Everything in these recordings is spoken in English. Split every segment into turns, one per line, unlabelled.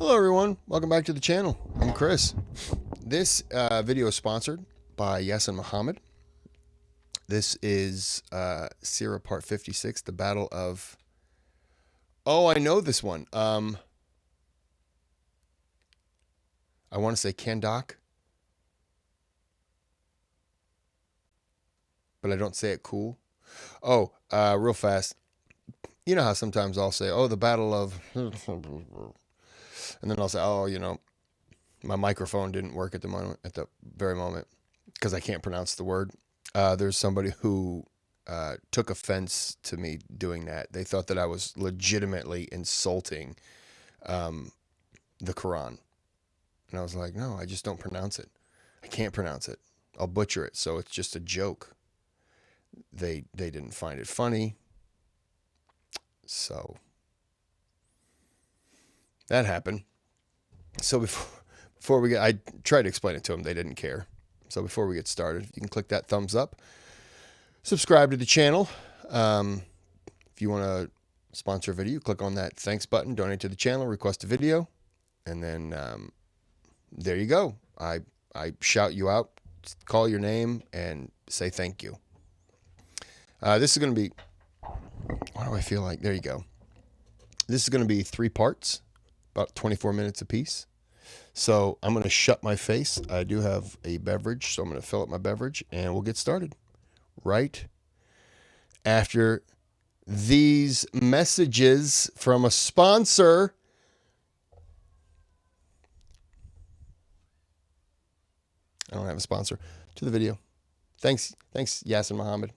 Hello everyone, welcome back to the channel. I'm Kris. This video is sponsored by Yasin Muhammad. This is Seerah part 56, the Battle of... Oh, I know this one. I want to say Khandaq, but I don't say it cool. Oh, real fast. You know how sometimes I'll say, oh, the Battle of... And then I'll say, oh, you know, my microphone didn't work at the very moment because I can't pronounce the word. There's somebody who took offense to me doing that. They thought that I was legitimately insulting the Quran. And I was like, no, I just don't pronounce it. I can't pronounce it. I'll butcher it. So it's just a joke. They didn't find it funny. So that happened. So before we get, I tried to explain it to them. They didn't care. So before we get started, you can click that thumbs up, subscribe to the channel. If you want to sponsor a video, click on that thanks button, donate to the channel, request a video, and then there you go. I shout you out, call your name, and say thank you. This is going to be, what do I feel like? There you go. This is going to be 3 parts, about 24 minutes apiece. So I'm going to shut my face. I do have a beverage, so I'm going to fill up my beverage, and we'll get started right after these messages from a sponsor. I don't have a sponsor to the video. Thanks, Yasin Muhammad.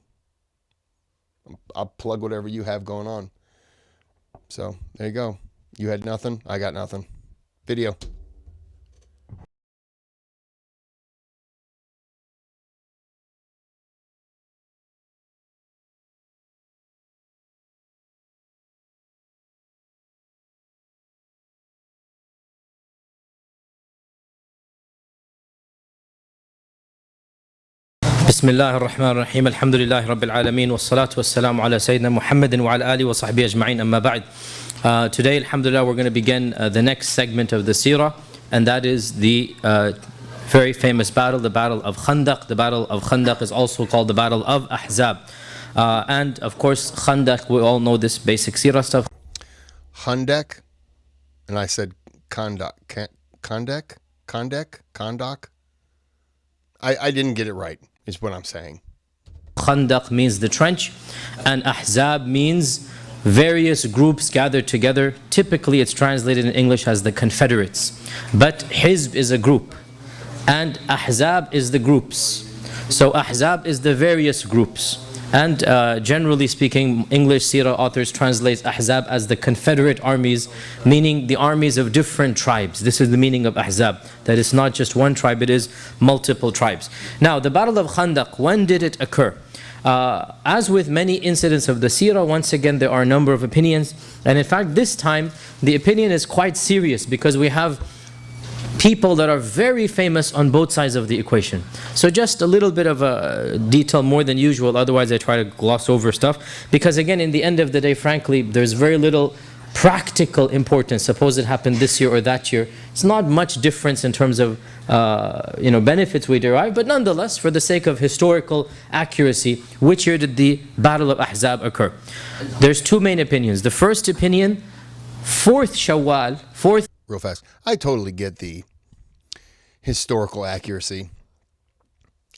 I'll plug whatever you have going on. So there you go. You had nothing, I got nothing. Video.
بسم الله الرحمن الرحيم الحمد لله رب العالمين والصلاة والسلام على سيدنا محمد وعلى آله وصحبه أجمعين أما بعد. Today, alhamdulillah, we're going to begin the next segment of the Seerah, and that is the very famous battle, the Battle of Khandaq. The Battle of Khandaq is also called the Battle of Ahzab. And of course, Khandaq, we all know this basic Seerah stuff.
Khandaq, and I said Khandaq. Khandaq. I didn't get it right, is what I'm saying.
Khandaq means the trench, and Ahzab means various groups gathered together. Typically it's translated in English as the Confederates, but Hizb is a group and Ahzab is the groups. So Ahzab is the various groups, and generally speaking, English Seerah authors translate Ahzab as the Confederate armies, meaning the armies of different tribes. This is the meaning of Ahzab, that it's not just one tribe, it is multiple tribes. Now the Battle of Khandaq, when did it occur? As with many incidents of the Seerah, once again there are a number of opinions, and in fact this time the opinion is quite serious because we have people that are very famous on both sides of the equation. So just a little bit of a detail more than usual, otherwise I try to gloss over stuff, because again in the end of the day, frankly, there's very little practical importance. Suppose it happened this year or that year, it's not much difference in terms of benefits we derive, but nonetheless, for the sake of historical accuracy, which year did the Battle of Ahzab occur? There's 2 main opinions. The first opinion, 4th Shawwal, 4th...
Real fast. I totally get the historical accuracy.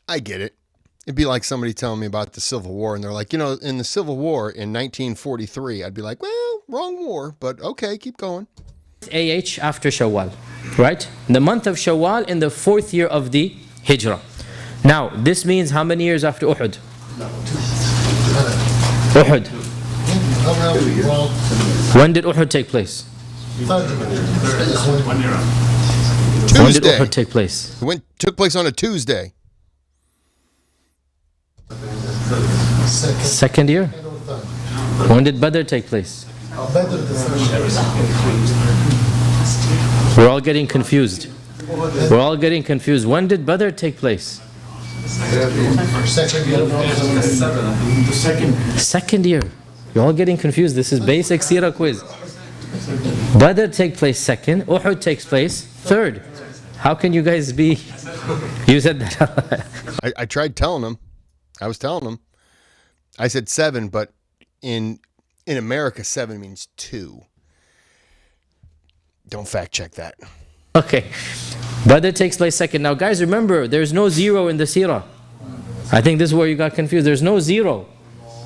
I get it. It'd be like somebody telling me about the Civil War, and they're like, you know, in the Civil War in 1943, I'd be like, well, wrong war, but okay, keep going.
AH after Shawwal, right? The month of Shawwal in the 4th year of the Hijrah. Now, this means how many years after Uhud? Uhud. When did Uhud take place?
Tuesday.
When did Uhud take place?
It took place on a Tuesday.
2nd year? When did Badr take place? We're all getting confused. We're all getting confused. When did Badr take place?
2nd year.
2nd year. You're all getting confused. This is basic Seerah quiz. Badr takes place second, Uhud takes place third. How can you guys be? You said that.
I tried telling him. I was telling him. I said 7, but in America, 7 means 2. Don't fact check that.
Okay. Badr takes place second. Now guys, remember, there's no 0 in the seerah. I think this is where you got confused. There's no 0.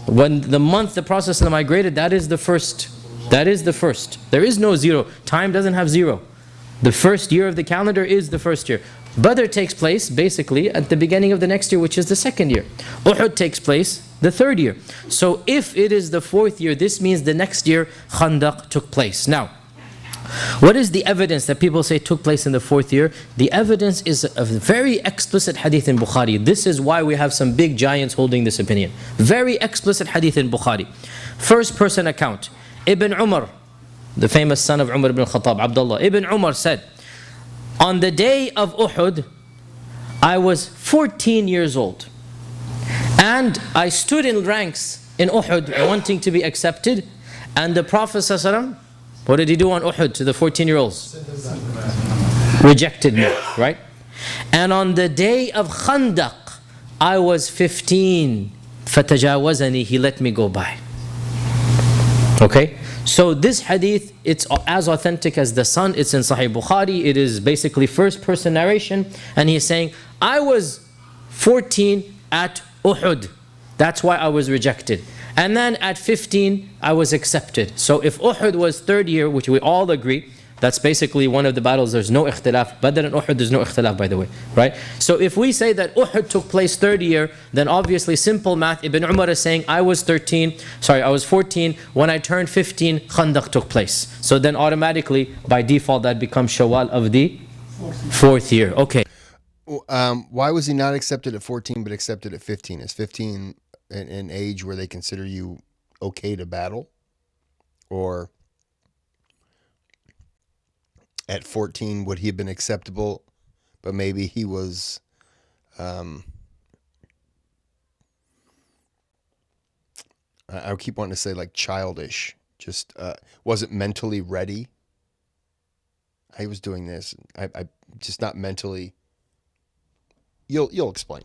When the month the Prophet migrated, that is the first. That is the first. There is no 0. Time doesn't have 0. The first year of the calendar is the first year. Badr takes place basically at the beginning of the next year, which is the second year. Uhud takes place the third year. So if it is the fourth year, this means the next year Khandaq took place. Now, what is the evidence that people say took place in the fourth year? The evidence is a very explicit hadith in Bukhari. This is why we have some big giants holding this opinion. Very explicit hadith in Bukhari. First person account. Ibn Umar, the famous son of Umar ibn Khattab, Abdullah. Ibn Umar said, on the day of Uhud, I was 14 years old. And I stood in ranks in Uhud wanting to be accepted. And the Prophet ﷺ, what did he do on Uhud to the 14-year-olds? Rejected me, right? And on the day of Khandaq, I was 15. فَتَجَاوَزَنِي, he let me go by. Okay? So this hadith, it's as authentic as the sun. It's in Sahih Bukhari. It is basically first person narration. And he's saying, I was 14 at Uhud. That's why I was rejected. And then at 15, I was accepted. So if Uhud was third year, which we all agree, that's basically one of the battles, there's no ikhtilaf. Badr and Uhud, there's no ikhtilaf, by the way, right? So if we say that Uhud took place third year, then obviously simple math, Ibn Umar is saying, I was 14, when I turned 15, Khandaq took place. So then automatically, by default, that becomes Shawwal of the fourth year. Okay.
Why was he not accepted at 14 but accepted at 15? Is 15 an age where they consider you okay to battle? Or at 14 would he have been acceptable, but maybe he was I keep wanting to say like childish, just wasn't mentally ready. I was doing this, I just not mentally. You'll explain.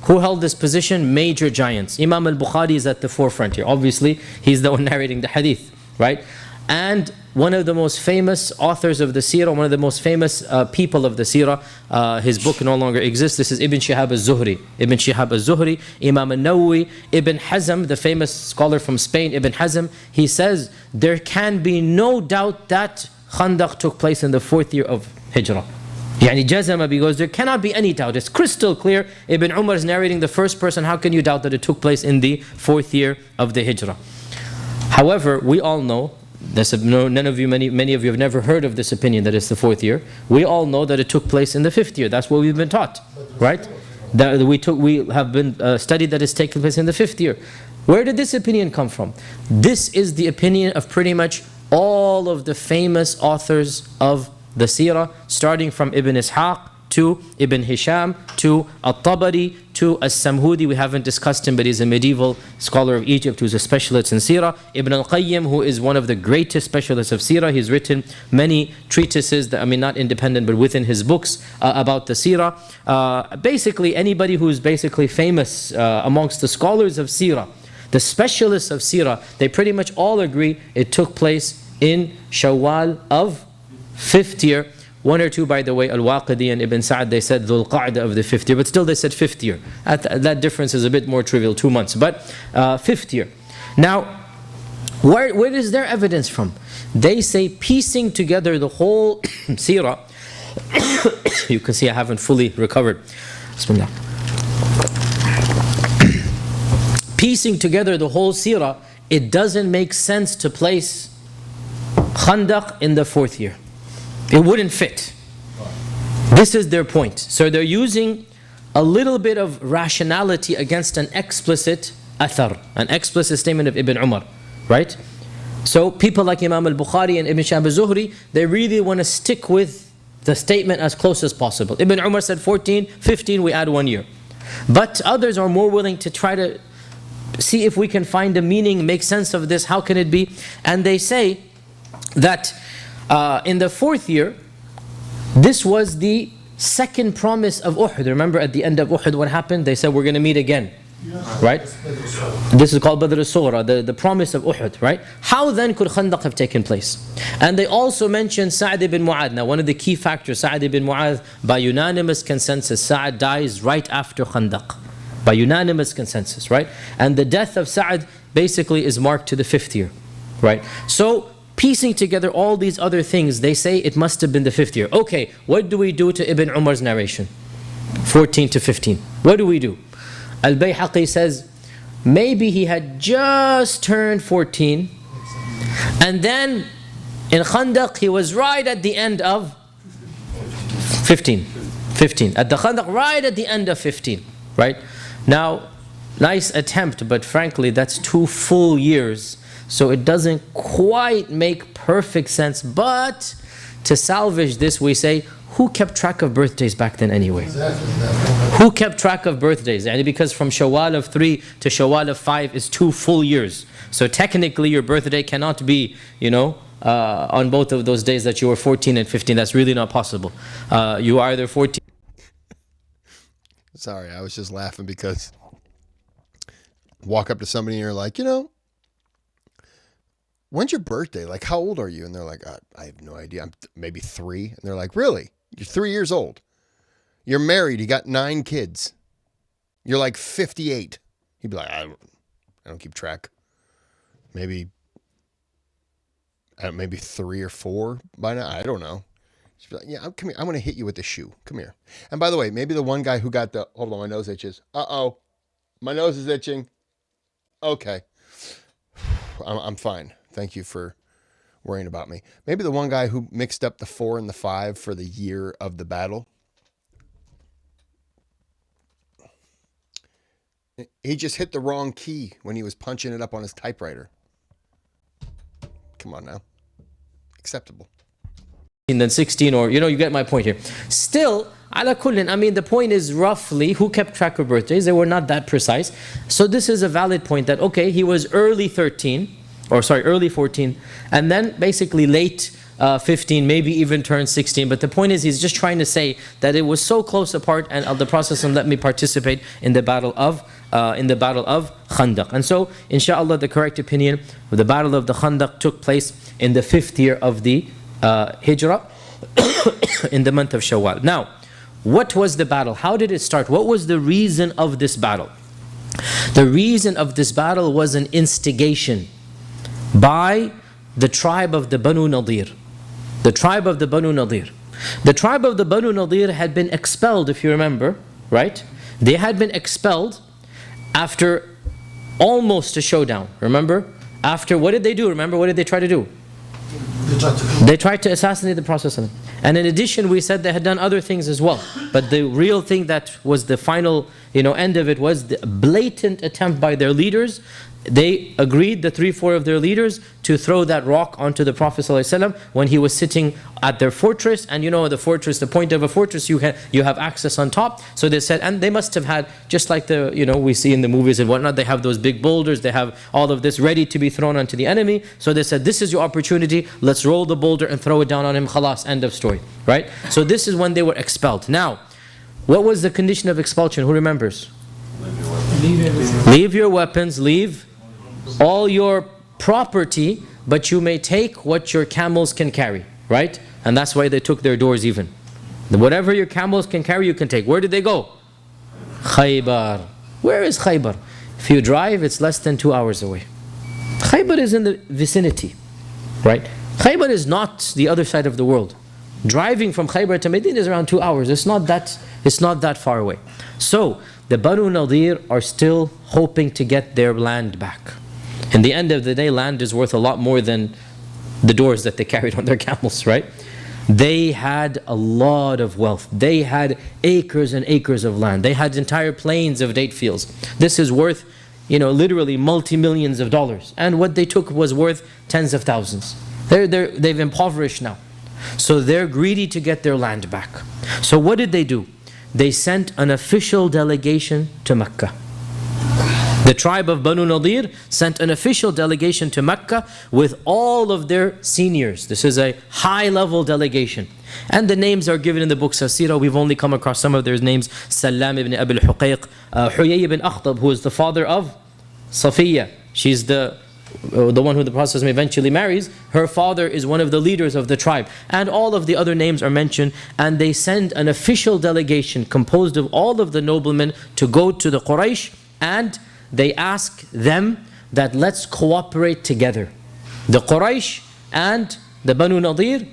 Who held this position? Major giants. Imam al-Bukhari is at the forefront here. Obviously, he's the one narrating the hadith, right? And one of the most famous authors of the Seerah, one of the most famous people of the Seerah, his book no longer exists. This is Ibn Shihab al-Zuhri. Ibn Shihab al-Zuhri, Imam al-Nawawi, Ibn Hazm, the famous scholar from Spain, Ibn Hazm, he says, there can be no doubt that Khandaq took place in the fourth year of Hijrah. Yani jazama, because there cannot be any doubt. It's crystal clear. Ibn Umar is narrating the first person. How can you doubt that it took place in the fourth year of the Hijrah? However, we all know, many of you have never heard of this opinion that it's the fourth year. We all know that it took place in the fifth year. That's what we've been taught, right? That we have been studied that it's taken place in the fifth year. Where did this opinion come from? This is the opinion of pretty much all of the famous authors of the Seerah, starting from Ibn Ishaq to Ibn Hisham to At-Tabari to As-Samhudi. We haven't discussed him, but he's a medieval scholar of Egypt who's a specialist in Seerah. Ibn al-Qayyim, who is one of the greatest specialists of Seerah. He's written many treatises, not independent, but within his books about the Seerah. Basically, anybody who's basically famous amongst the scholars of Seerah, the specialists of Seerah, they pretty much all agree it took place in Shawwal of fifth year. One or two, by the way, Al-Waqidi and Ibn Sa'd, they said Dhul Qa'dah of the fifth year, but still they said fifth year. That difference is a bit more trivial, 2 months, but fifth year. Now, where is their evidence from? They say piecing together the whole Seerah. You can see I haven't fully recovered. Bismillah. Piecing together the whole Seerah, it doesn't make sense to place Khandaq in the fourth year. It wouldn't fit. This is their point. So they're using a little bit of rationality against an explicit athar, an explicit statement of Ibn Umar, right? So people like Imam al-Bukhari and Ibn Shihab al-Zuhri, they really want to stick with the statement as close as possible. Ibn Umar said 14, 15, we add 1 year. But others are more willing to try to see if we can find a meaning, make sense of this, how can it be? And they say, that in the fourth year, this was the second promise of Uhud. Remember at the end of Uhud what happened? They said we're going to meet again. Right? This is called Badr al-Sughra, the promise of Uhud, right? How then could Khandaq have taken place? And they also mentioned Sa'd ibn Mu'adh. Now one of the key factors, Sa'd ibn Mu'adh, by unanimous consensus, Sa'd dies right after Khandaq. By unanimous consensus, right? And the death of Sa'd basically is marked to the 5th year, right? So piecing together all these other things, they say it must have been the 5th year. Okay, what do we do to Ibn Umar's narration? 14 to 15. What do we do? Al-Bayhaqi says, maybe he had just turned 14, and then in Khandaq he was right at the end of 15. At the Khandaq, right at the end of 15, right? Now, nice attempt, but frankly that's 2 full years, so it doesn't quite make perfect sense. But to salvage this, we say, who kept track of birthdays back then anyway? Who kept track of birthdays? And because from Shawwal of 3 to Shawwal of 5 is 2 full years. So technically your birthday cannot be, on both of those days that you were 14 and 15. That's really not possible. You are either 14.
Sorry, I was just laughing because walk up to somebody and you're like, when's your birthday? Like, how old are you? And they're like, I have no idea. I'm maybe 3. And they're like, really? You're 3 years old. You're married. You got 9 kids. You're like 58. He'd be like, I don't keep track. Maybe 3 or 4 by now. I don't know. She'd be like, yeah, come here. I'm going to hit you with the shoe. Come here. And by the way, maybe the one guy who got hold on, my nose itches. Uh-oh. My nose is itching. Okay. I'm fine. Thank you for worrying about me. Maybe the one guy who mixed up the 4 and the 5 for the year of the battle. He just hit the wrong key when he was punching it up on his typewriter. Come on now. Acceptable.
And then 16, or you get my point here. Still, ala kullin, the point is roughly who kept track of birthdays. They were not that precise. So this is a valid point that, okay, he was early 14, and then basically late 15, maybe even turned 16. But the point is, he's just trying to say that it was so close apart, and the Prophet let me participate in the battle of Khandaq. And so, inshallah, the correct opinion, the battle of the Khandaq took place in the 5th year of the Hijrah, in the month of Shawwal. Now, what was the battle? How did it start? What was the reason of this battle? The reason of this battle was an instigation by the tribe of the Banu Nadir. The tribe of the Banu Nadir. The tribe of the Banu Nadir had been expelled, if you remember, right? They had been expelled after almost a showdown, remember? After, what did they do? Remember, what did they try to do? They tried to assassinate the Prophet. And in addition, we said they had done other things as well. But the real thing that was the final end of it was the blatant attempt by their leaders. They agreed, the 3-4 of their leaders, to throw that rock onto the Prophet ﷺ when he was sitting at their fortress. And the fortress, the point of a fortress, you have access on top. So they said, and they must have had, just like we see in the movies and whatnot, they have those big boulders, they have all of this ready to be thrown onto the enemy. So they said, this is your opportunity, let's roll the boulder and throw it down on him, khalas, end of story, right? So this is when they were expelled. Now, what was the condition of expulsion? Who remembers? Leave your weapons, leave all your property, but you may take what your camels can carry, right? And that's why they took their doors even. Whatever your camels can carry, you can take. Where did they go? Khaybar. Where is Khaybar? If you drive, it's less than 2 hours away. Khaybar is in the vicinity, right? Khaybar is not the other side of the world. Driving from Khaybar to Medina is around 2 hours. It's not that far away. So the Banu Nadir are still hoping to get their land back. In the end of the day, land is worth a lot more than the doors that they carried on their camels, right? They had a lot of wealth. They had acres and acres of land. They had entire plains of date fields. This is worth, literally multi-millions of dollars. And what they took was worth tens of thousands. They've impoverished now. So they're greedy to get their land back. So what did they do? They sent an official delegation to Mecca. The tribe of Banu Nadir sent an official delegation to Mecca with all of their seniors. This is a high-level delegation. And the names are given in the books of Seerah. We've only come across some of their names. Salam ibn Abi al-Huqayq, Huyay ibn Akhtab, who is the father of Safiya. She's the one who the Prophet eventually marries. Her father is one of the leaders of the tribe. And all of the other names are mentioned. And they send an official delegation composed of all of the noblemen to go to the Quraysh, and they ask them that let's cooperate together. The Quraysh and the Banu Nadir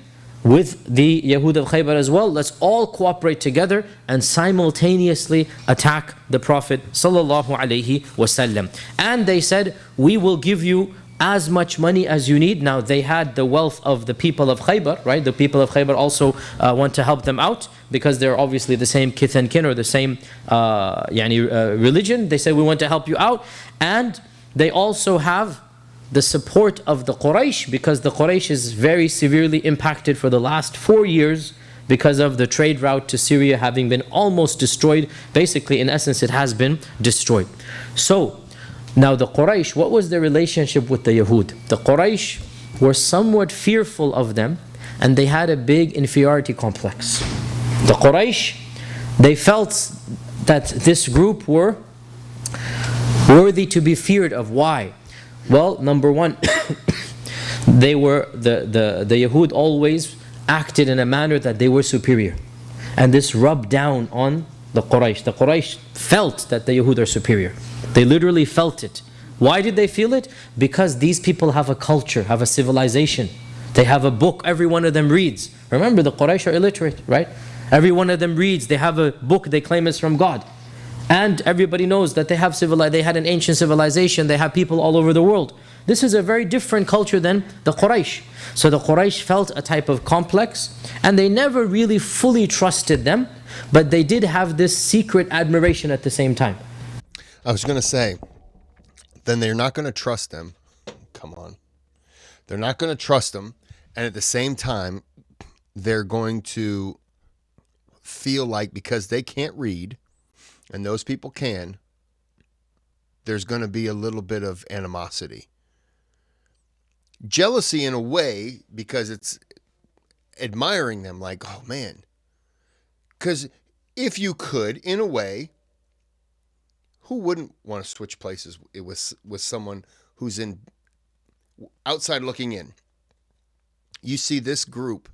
with the Yahud of Khaybar as well. Let's all cooperate together and simultaneously attack the Prophet sallallahu alaihi wasallam. And they said, we will give you as much money as you need. Now they had the wealth of the people of Khaybar, right? The people of Khaybar also want to help them out because they're obviously the same kith and kin or the same religion. They said, we want to help you out. And they also have the support of the Quraysh, because the Quraysh is very severely impacted for the last 4 years because of the trade route to Syria having been almost destroyed. Basically, in essence, it has been destroyed. So, now the Quraysh, what was their relationship with the Yahud? The Quraysh were somewhat fearful of them, and they had a big inferiority complex. The Quraysh, they felt that this group were worthy to be feared of. Why? Well, number one, they were the Yahud always acted in a manner that they were superior. And this rubbed down on the Quraysh. The Quraysh felt that the Yahud are superior. They literally felt it. Why did they feel it? Because these people have a culture, have a civilization. They have a book, every one of them reads. Remember, the Quraysh are illiterate, right? Every one of them reads. They have a book they claim is from God. And everybody knows that they had an ancient civilization. They have people all over the world. This is a very different culture than the Quraysh. So the Quraysh felt a type of complex, and they never really fully trusted them, but they did have this secret admiration at the same time.
I was going to say, then they're not going to trust them. Come on. They're not going to trust them, and at the same time, they're going to feel like because they can't read, and those people can, there's going to be a little bit of animosity. Jealousy in a way, because it's admiring them like, oh man. Because if you could, in a way, who wouldn't want to switch places with someone who's in outside looking in? You see this group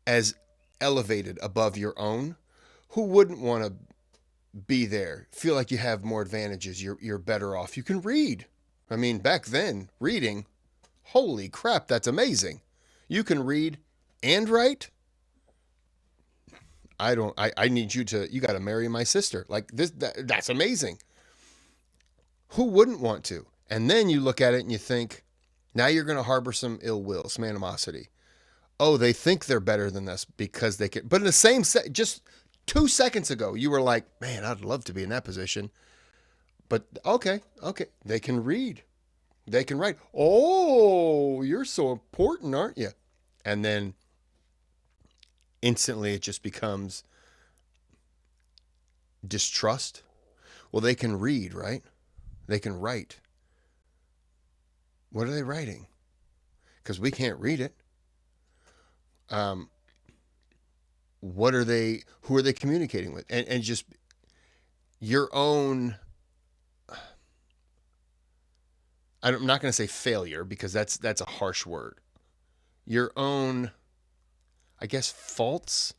as elevated above your own. Who wouldn't want to be there? Feel like you have more advantages. You're better off. You can read. I mean, back then, reading, holy crap, that's amazing. You can read and write. I need you got to marry my sister. Like this, that's amazing. Who wouldn't want to? And then you look at it and you think, now you're going to harbor some ill will, some animosity. Oh, they think they're better than us because they can. But in the same just 2 seconds ago, you were like, man, I'd love to be in that position. But okay, they can read. They can write. Oh, you're so important, aren't you? And then instantly it just becomes distrust. Well, they can read, right? They can write. What are they writing? Because we can't read it. What are they? Who are they communicating with? And just your own. I'm not going to say failure because that's a harsh word. Your own, I guess, faults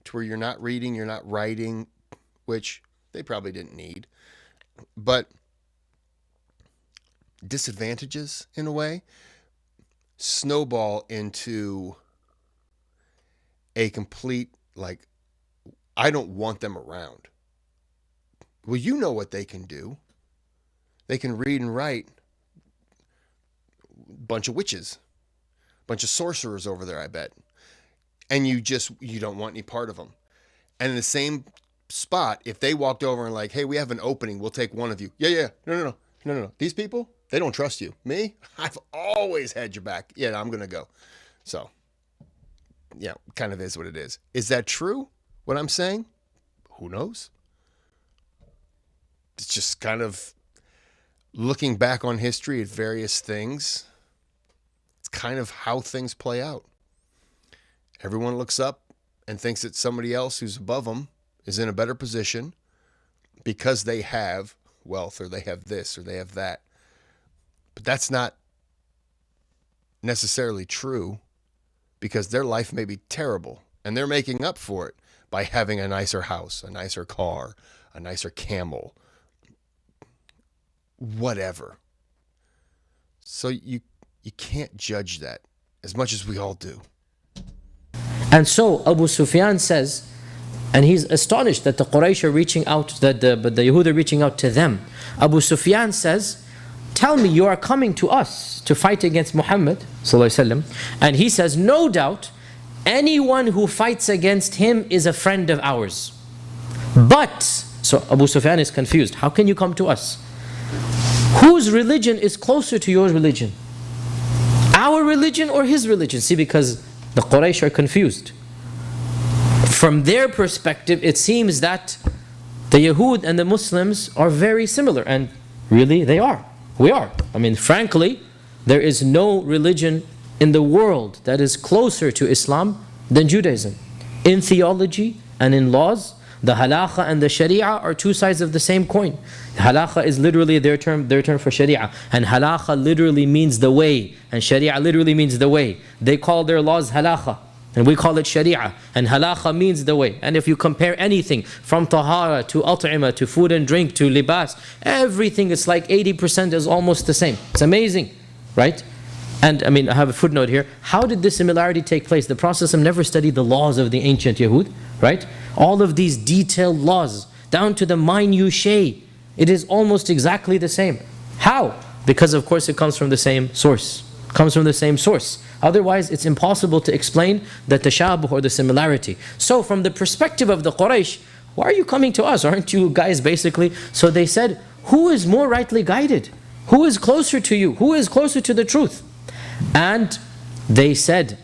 to where you're not reading, you're not writing, which they probably didn't need, but disadvantages in a way snowball into a complete, like, I don't want them around. Well, you know what they can do. They can read and write. Bunch of witches, bunch of sorcerers over there, I bet. And you don't want any part of them. And in the same spot, if they walked over and like, hey, we have an opening, we'll take one of you. Yeah. No. These people, they don't trust you. Me, I've always had your back. Yeah, I'm going to go. So, yeah, kind of is what it is. Is that true, what I'm saying? Who knows? It's just kind of, looking back on history at various things, it's kind of how things play out. Everyone looks up and thinks that somebody else who's above them is in a better position because they have wealth or they have this or they have that. But that's not necessarily true, because their life may be terrible and they're making up for it by having a nicer house, a nicer car, a nicer camel, whatever. So you can't judge that as much as we all do.
And so Abu Sufyan says, and he's astonished that the Quraysh are reaching out, that the Yahud are reaching out to them. Abu Sufyan says, tell me, you are coming to us to fight against Muhammad ﷺ. And he says, no doubt, anyone who fights against him is a friend of ours. But, so Abu Sufyan is confused. How can you come to us? Whose religion is closer to your religion? Our religion or his religion? See, because the Quraysh are confused. From their perspective, it seems that the Yahud and the Muslims are very similar. And really, they are. We are. I mean, frankly, there is no religion in the world that is closer to Islam than Judaism. In theology and in laws, the halakha and the sharia are two sides of the same coin. Halakha is literally their term for sharia. And halakha literally means the way. And sharia literally means the way. They call their laws halakha. And we call it sharia. And halakha means the way. And if you compare anything from tahara to at'ima to food and drink to libas, everything is like 80% is almost the same. It's amazing, right? And I mean, I have a footnote here. How did this similarity take place? The Prophet never studied the laws of the ancient Yahud, right? All of these detailed laws, down to the minutiae, it is almost exactly the same. How? Because of course it comes from the same source. Comes from the same source. Otherwise, it's impossible to explain the tashabuh or the similarity. So from the perspective of the Quraysh, why are you coming to us? Aren't you guys basically? So they said, who is more rightly guided? Who is closer to you? Who is closer to the truth? And they said,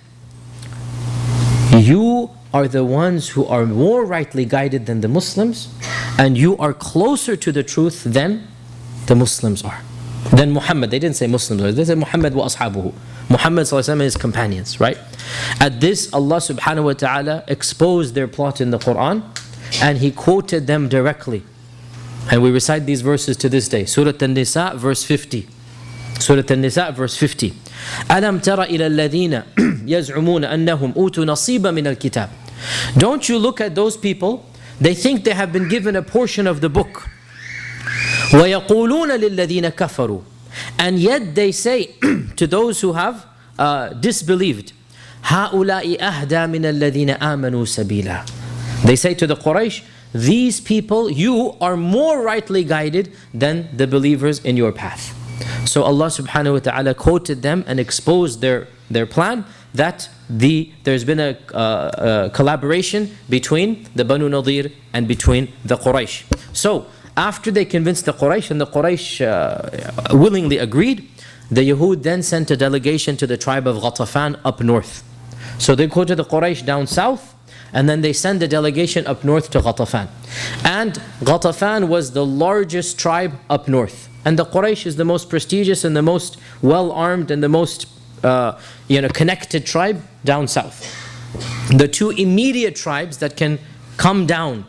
you are the ones who are more rightly guided than the Muslims, and you are closer to the truth than the Muslims are. Than Muhammad. They didn't say Muslims, they said Muhammad wa ashabuhu. Muhammad ﷺ and his companions, right? At this, Allah subhanahu wa ta'ala exposed their plot in the Quran, and He quoted them directly. And we recite these verses to this day. Surah An-Nisa, verse 50. Surah An-Nisa, verse 50. أَلَمْ تَرَ إِلَى الَّذِينَ يَزْعُمُونَ أَنَّهُمْ أُوتُوا نَصِيبًا مِنَ الْكِتَابِ. Don't you look at those people, they think they have been given a portion of the book. وَيَقُولُونَ لِلَّذِينَ كَفَرُوا. And yet they say to those who have disbelieved, هَؤُلَاءِ أَهْدَى مِنَ الَّذِينَ آمَنُوا سَبِيلًا. They say to the Quraysh, these people, you are more rightly guided than the believers in your path. So Allah subhanahu wa ta'ala quoted them and exposed their plan, that there's been a collaboration between the Banu Nadir and between the Quraysh. So after they convinced the Quraysh and the Quraysh willingly agreed, the Yahud then sent a delegation to the tribe of Ghatafan up north. So they go to the Quraysh down south, and then they send a delegation up north to Ghatafan. And Ghatafan was the largest tribe up north. And the Quraysh is the most prestigious and the most well-armed and the most connected tribe down south. The two immediate tribes that can come down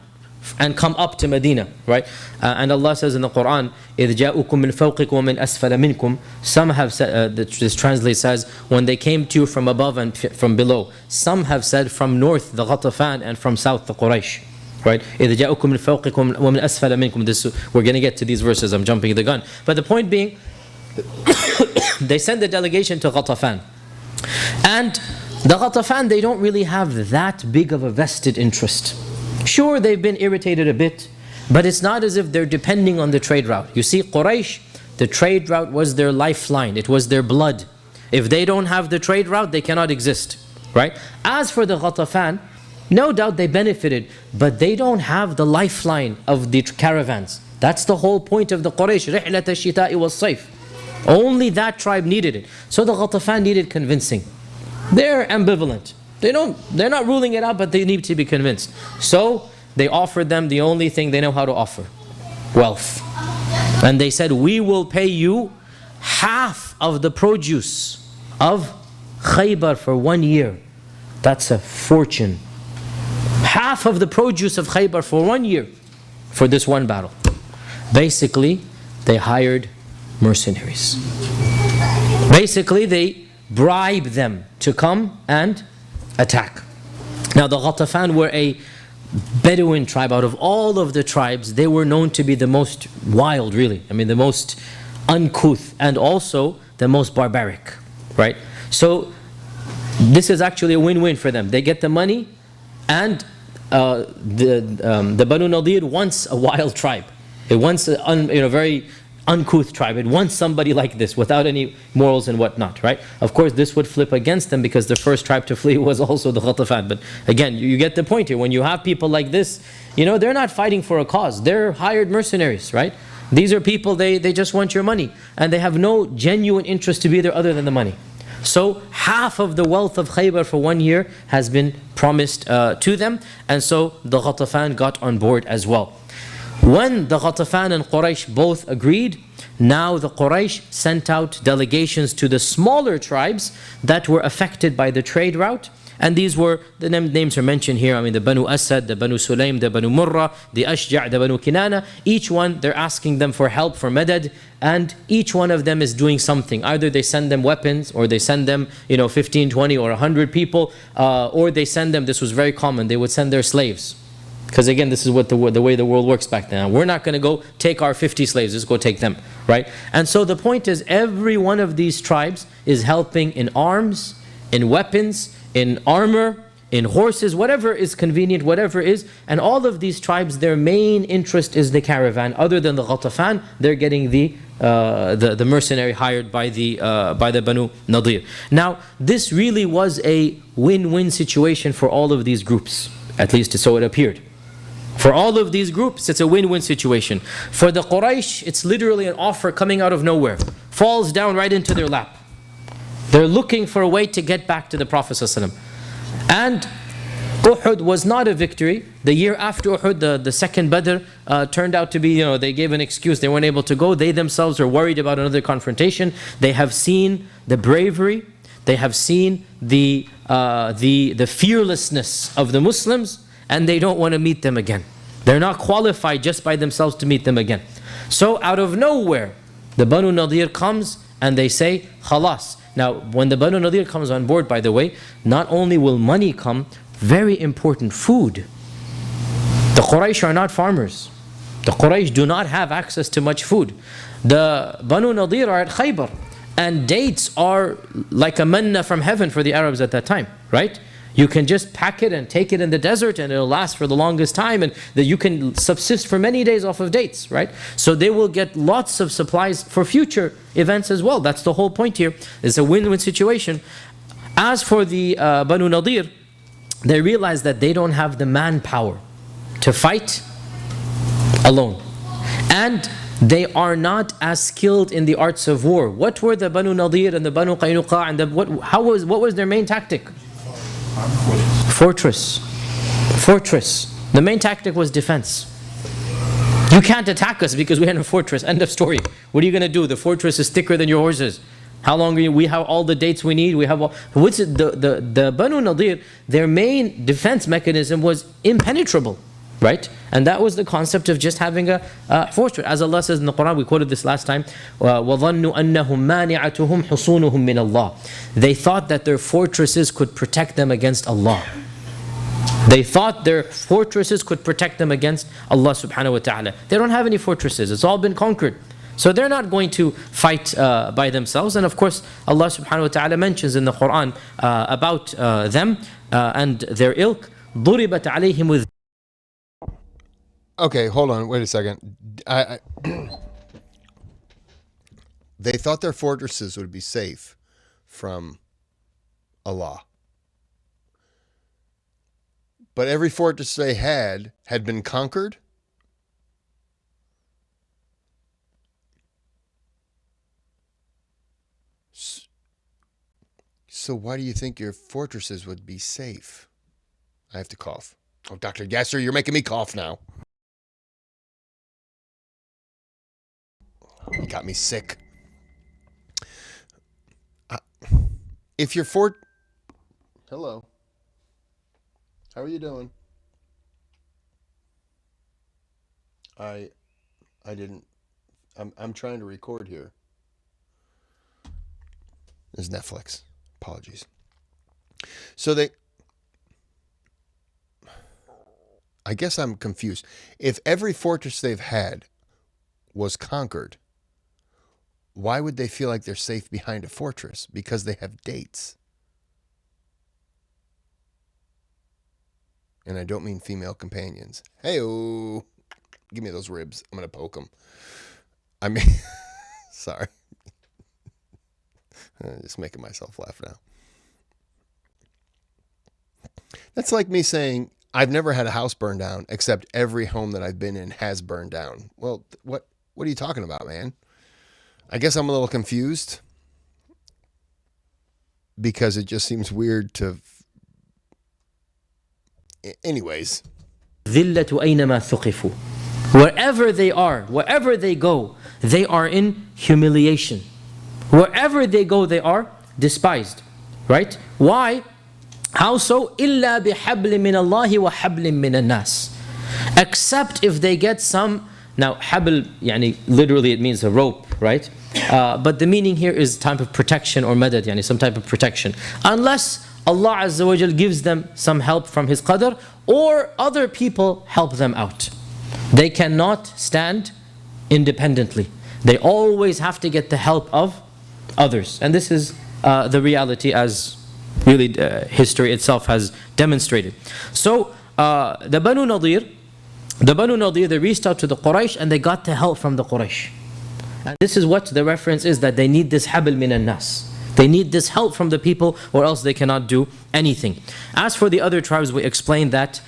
and come up to Medina, right? And Allah says in the Quran, إِذْ جَاءُكُم مِّن فَوْقِكُم وَمِنْ أَسْفَلَ مِنْكُمْ. Some have said, this translate says, when they came to you from above and from below. Some have said from north, the Ghatafan, and from south, the Quraysh. Right? إِذْ جَاءُكُم مِّن فَوْقِكُم وَمِنْ أَسْفَلَ مِنْكُم. We're going to get to these verses, I'm jumping the gun. But the point being, they send a delegation to Ghatafan. And the Ghatafan, they don't really have that big of a vested interest. Sure, they've been irritated a bit, but it's not as if they're depending on the trade route. You see, Quraysh, the trade route was their lifeline. It was their blood. If they don't have the trade route, they cannot exist. Right? As for the Ghatafan, no doubt they benefited, but they don't have the lifeline of the caravans. That's the whole point of the Quraysh. رِحْلَةَ الشِّتَاءِ وَالصَّيْفِ. Only that tribe needed it. So the Ghatafan needed convincing. They're ambivalent. They're not ruling it out, but they need to be convinced. So they offered them the only thing they know how to offer: wealth. And they said, we will pay you half of the produce of Khaybar for 1 year. That's a fortune. Half of the produce of Khaybar for 1 year for this one battle. Basically, they hired mercenaries. Basically, they bribed them to come and attack. Now, the Ghatafan were a Bedouin tribe. Out of all of the tribes, they were known to be the most wild, really. I mean, the most uncouth and also the most barbaric, right? So, this is actually a win-win for them. They get the money, and the Banu Nadir wants a wild tribe. It wants a very uncouth tribe. It wants somebody like this without any morals and whatnot, right? Of course, this would flip against them because the first tribe to flee was also the Ghatafan. But again, you get the point here. When you have people like this, they're not fighting for a cause. They're hired mercenaries, right? These are people, they just want your money. And they have no genuine interest to be there other than the money. So half of the wealth of Khaybar for 1 year has been promised to them. And so the Ghatafan got on board as well. When the Ghatafan and Quraysh both agreed, now the Quraysh sent out delegations to the smaller tribes that were affected by the trade route. And these were, the names are mentioned here, the Banu Asad, the Banu Sulaym, the Banu Murrah, the Ashja', the Banu Kinana. Each one, they're asking them for help, for madad, and each one of them is doing something. Either they send them weapons, or they send them 15, 20 or 100 people, or they send them, this was very common, they would send their slaves. Because again, this is what the way the world works back then. We're not going to go take our 50 slaves, just go take them, right? And so the point is, every one of these tribes is helping in arms, in weapons, in armor, in horses, whatever is convenient, whatever is. And all of these tribes, their main interest is the caravan. Other than the Ghatafan, they're getting the mercenary hired by the Banu Nadir. Now, this really was a win-win situation for all of these groups, at least so it appeared. For all of these groups, it's a win-win situation. For the Quraysh, it's literally an offer coming out of nowhere. Falls down right into their lap. They're looking for a way to get back to the Prophet ﷺ. And Uhud was not a victory. The year after Uhud, the second Badr turned out to be, they gave an excuse. They weren't able to go. They themselves are worried about another confrontation. They have seen the bravery. They have seen the fearlessness of the Muslims. And they don't want to meet them again. They're not qualified just by themselves to meet them again. So out of nowhere, the Banu Nadir comes and they say, Khalas. Now, when the Banu Nadir comes on board, by the way, not only will money come, very important, food. The Quraysh are not farmers. The Quraysh do not have access to much food. The Banu Nadir are at Khaybar. And dates are like a manna from heaven for the Arabs at that time, right? You can just pack it and take it in the desert and it'll last for the longest time, and that you can subsist for many days off of dates, right? So they will get lots of supplies for future events as well. That's the whole point here. It's a win-win situation. As for the Banu Nadir, they realize that they don't have the manpower to fight alone. And they are not as skilled in the arts of war. What were the Banu Nadir and the Banu Qaynuqa and what was their main tactic? Fortress. The main tactic was defense. You can't attack us because we had a fortress. End of story. What are you going to do? The fortress is thicker than your horses. How long we have all the dates we need. We have all. What's it? The Banu Nadir, their main defense mechanism was impenetrable, right? And that was the concept of just having a fortress. As Allah says in the Quran, we quoted this last time, وَظَنُّوا أَنَّهُمْ مَانِعَتُهُمْ حُصُونُهُم مِّنَ اللَّهِ. They thought that their fortresses could protect them against Allah. They thought their fortresses could protect them against Allah subhanahu wa ta'ala. They don't have any fortresses. It's all been conquered. So they're not going to fight by themselves. And of course, Allah subhanahu wa ta'ala mentions in the Quran about them and their ilk. ضُرِبَتْ عَلَيْهِمُ.
Okay, hold on. Wait a second. They thought their fortresses would be safe from Allah. But every fortress they had been conquered. So why do you think your fortresses would be safe? I have to cough. Oh, Dr. Yasir, you're making me cough now. You got me sick. If you're Hello. How are you doing? I didn't. I'm trying to record here. There's Netflix. Apologies. So I guess I'm confused. If every fortress they've had was conquered, why would they feel like they're safe behind a fortress? Because they have dates. And I don't mean female companions. Hey-oh. Give me those ribs. I'm going to poke them. I mean, sorry. I'm just making myself laugh now. That's like me saying, I've never had a house burn down, except every home that I've been in has burned down. Well, what are you talking about, man? I guess I'm a little confused because it just seems weird to... Anyways.
Wherever they are, wherever they go, they are in humiliation. Wherever they go, they are despised. Right? Why? How so? إِلَّا بِحَبْلٍ مِّنَ اللَّهِ وَحَبْلٍ مِّنَ النَّاسِ. Except if they get some... Now, habl, yani, literally it means a rope, right? But the meaning here is type of protection or madad, yani some type of protection. Unless Allah Azza wa Jal gives them some help from His qadr, or other people help them out. They cannot stand independently. They always have to get the help of others. And this is the reality as really history itself has demonstrated. So the Banu Nadir, they reached out to the Quraysh and they got the help from the Quraysh. And this is what the reference is, that they need this habl min al-nas. They need this help from the people, or else they cannot do anything. As for the other tribes, we explained that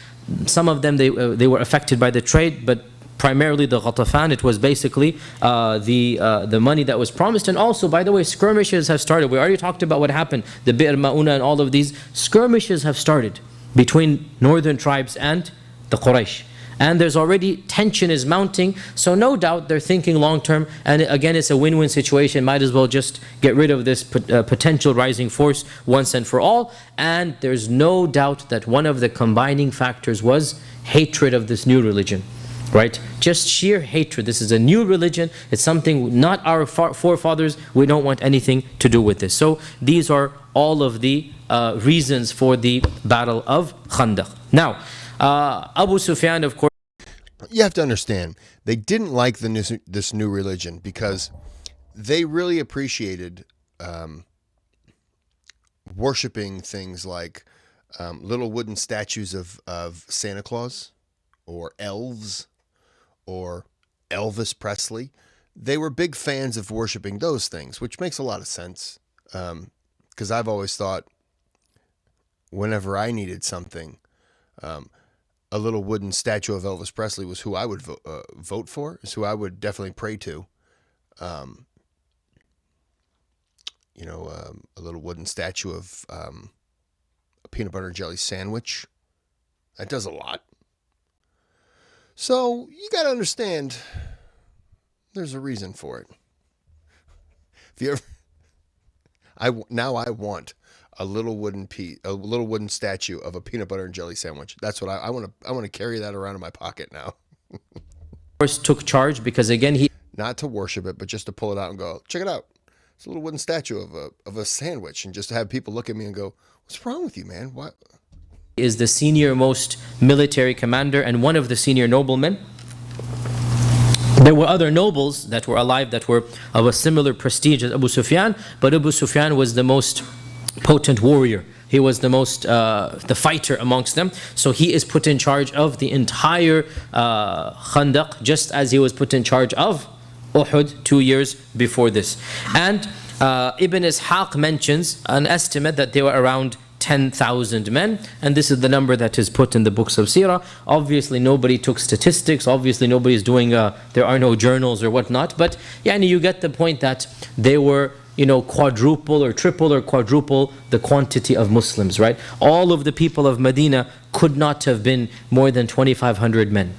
some of them, they were affected by the trade, but primarily the Ghatafan, it was basically the money that was promised. And also, by the way, skirmishes have started. We already talked about what happened, the Bi'r Ma'una and all of these. Skirmishes have started between northern tribes and the Quraysh. And there's already tension is mounting, so no doubt they're thinking long term, and again it's a win-win situation. Might as well just get rid of this potential rising force once and for all. And there's no doubt that one of the combining factors was hatred of this new religion, right? Just sheer hatred. This is a new religion, it's something not our forefathers, we don't want anything to do with this. So these are all of the reasons for the battle of Khandaq. Now, Abu Sufyan, of course...
You have to understand, they didn't like this new religion because they really appreciated worshiping things like little wooden statues of Santa Claus or elves or Elvis Presley. They were big fans of worshiping those things, which makes a lot of sense because I've always thought whenever I needed something... a little wooden statue of Elvis Presley was who I would vote for, is who I would definitely pray to. A little wooden statue of a peanut butter and jelly sandwich. That does a lot. So you got to understand, there's a reason for it. If you ever, I want a little wooden statue of a peanut butter and jelly sandwich. That's what I want to carry that around in my pocket now.
Of course, took charge because again he
not to worship it, but just to pull it out and go, check it out. It's a little wooden statue of a sandwich, and just to have people look at me and go, what's wrong with you, man? What?
Is the senior most military commander and one of the senior noblemen. There were other nobles that were alive that were of a similar prestige as Abu Sufyan, but Abu Sufyan was the most potent warrior. He was the most the fighter amongst them, so he is put in charge of the entire Khandaq, just as he was put in charge of Uhud 2 years before this. And Ibn Ishaq mentions an estimate that they were around 10,000 men, and this is the number that is put in the books of Seerah. Obviously nobody took statistics, obviously nobody is doing there are no journals or whatnot, but you get the point that they were quadruple or triple or quadruple the quantity of Muslims, right? All of the people of Medina could not have been more than 2,500 men.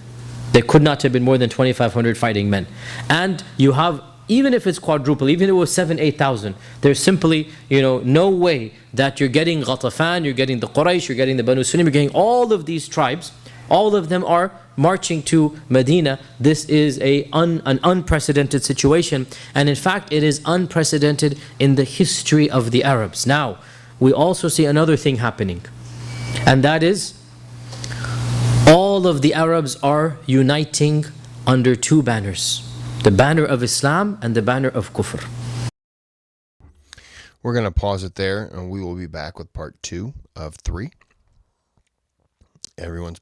They could not have been more than 2,500 fighting men. And you have even if it's quadruple, even if it was 7, 8,000, there's simply, no way that you're getting Ghatafan, you're getting the Quraysh, you're getting the Banu Sulaym, you're getting all of these tribes. All of them are marching to Medina. This is an unprecedented situation. And in fact, it is unprecedented in the history of the Arabs. Now, we also see another thing happening. And that is, all of the Arabs are uniting under two banners. The banner of Islam and the banner of Kufr.
We're going to pause it there, and we will be back with part 2 of 3. Everyone's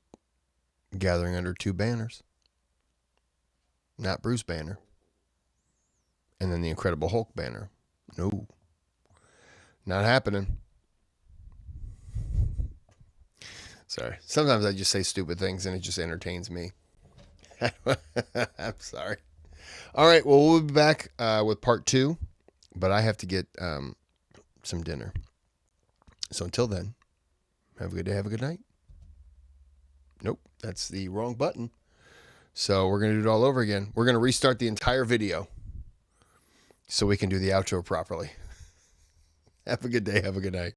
gathering under two banners. Not Bruce Banner. And then the Incredible Hulk banner. No. Not happening. Sorry. Sometimes I just say stupid things and it just entertains me. I'm sorry. All right. Well, we'll be back with part 2. But I have to get some dinner. So until then, have a good day. Have a good night. Nope, that's the wrong button. So we're going to do it all over again. We're going to restart the entire video so we can do the outro properly. Have a good day. Have a good night.